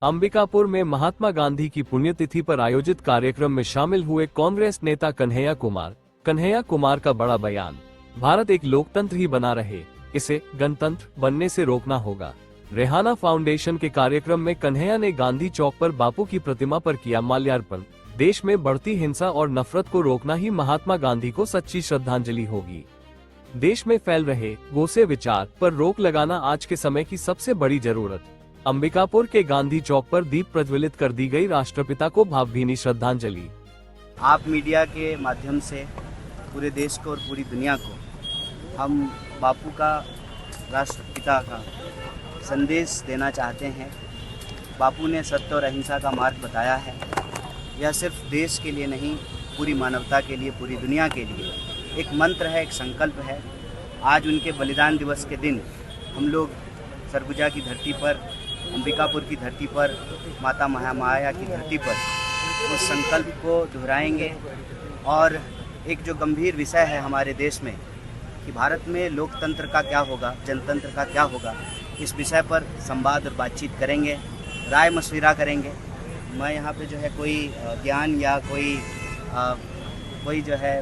अंबिकापुर में महात्मा गांधी की पुण्यतिथि पर आयोजित कार्यक्रम में शामिल हुए कांग्रेस नेता कन्हैया कुमार का बड़ा बयान। भारत एक लोकतंत्र ही बना रहे, इसे गणतंत्र बनने से रोकना होगा। रेहाना फाउंडेशन के कार्यक्रम में कन्हैया ने गांधी चौक पर बापू की प्रतिमा पर किया माल्यार्पण। देश में बढ़ती हिंसा और नफरत को रोकना ही महात्मा गांधी को सच्ची श्रद्धांजलि होगी। देश में फैल रहे गोसे विचार पर रोक लगाना आज के समय की सबसे बड़ी जरूरत। अंबिकापुर के गांधी चौक पर दीप प्रज्वलित कर दी गई राष्ट्रपिता को भावभीनी श्रद्धांजलि। आप मीडिया के माध्यम से पूरे देश को और पूरी दुनिया को हम बापू का, राष्ट्रपिता का संदेश देना चाहते हैं। बापू ने सत्य और अहिंसा का मार्ग बताया है। यह सिर्फ देश के लिए नहीं, पूरी मानवता के लिए, पूरी दुनिया के लिए एक मंत्र है, एक संकल्प है। आज उनके बलिदान दिवस के दिन हम लोग सरगुजा की धरती पर, अंबिकापुर की धरती पर, माता महामाया की धरती पर उस संकल्प को दोहराएंगे। और एक जो गंभीर विषय है हमारे देश में कि भारत में लोकतंत्र का क्या होगा, जनतंत्र का क्या होगा, इस विषय पर संवाद और बातचीत करेंगे, राय मशविरा करेंगे। मैं यहाँ पे जो है कोई ज्ञान या कोई जो है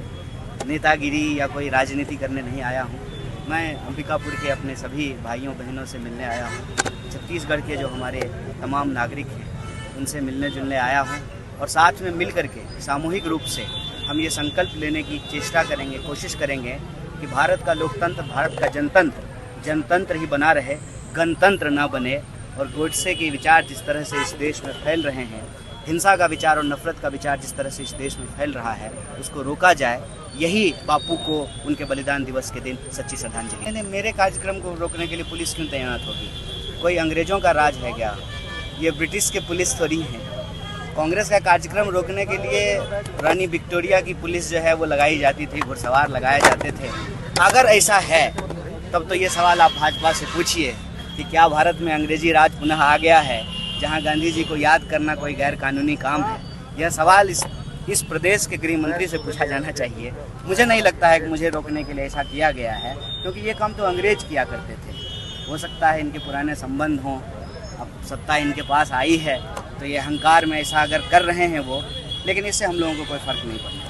नेतागिरी या कोई राजनीति करने नहीं आया हूँ। मैं अंबिकापुर के अपने सभी भाइयों बहनों से मिलने आया हूँ। छत्तीसगढ़ के जो हमारे तमाम नागरिक हैं उनसे मिलने जुलने आया हूँ। और साथ में मिल करके सामूहिक रूप से हम ये संकल्प लेने की चेष्टा करेंगे, कोशिश करेंगे कि भारत का लोकतंत्र, भारत का जनतंत्र ही बना रहे, गणतंत्र ना बने। और गोडसे के विचार जिस तरह से इस देश में फैल रहे हैं, हिंसा का विचार और नफरत का विचार जिस तरह से इस देश में फैल रहा है, उसको रोका जाए। यही बापू को उनके बलिदान दिवस के दिन सच्ची श्रद्धांजलि। मेरे कार्यक्रम को रोकने के लिए पुलिस क्यों तैनात होगी? कोई अंग्रेजों का राज है क्या? ये ब्रिटिश के पुलिस थोड़ी है। कांग्रेस का कार्यक्रम रोकने के लिए रानी विक्टोरिया की पुलिस जो है वो लगाई जाती थी, घुड़सवार लगाए जाते थे। अगर ऐसा है तब तो ये सवाल आप भाजपा से पूछिए कि क्या भारत में अंग्रेजी राज पुनः आ गया है, जहां गांधी जी को याद करना कोई गैर कानूनी काम है? यह सवाल इस प्रदेश के गृह मंत्री से पूछा जाना चाहिए। मुझे नहीं लगता है कि मुझे रोकने के लिए ऐसा किया गया है, क्योंकि ये काम तो अंग्रेज किया करते थे। हो सकता है इनके पुराने संबंध हों, अब सत्ता इनके पास आई है तो ये अहंकार में ऐसा अगर कर रहे हैं वो, लेकिन इससे हम लोगों को कोई फ़र्क नहीं पड़ता।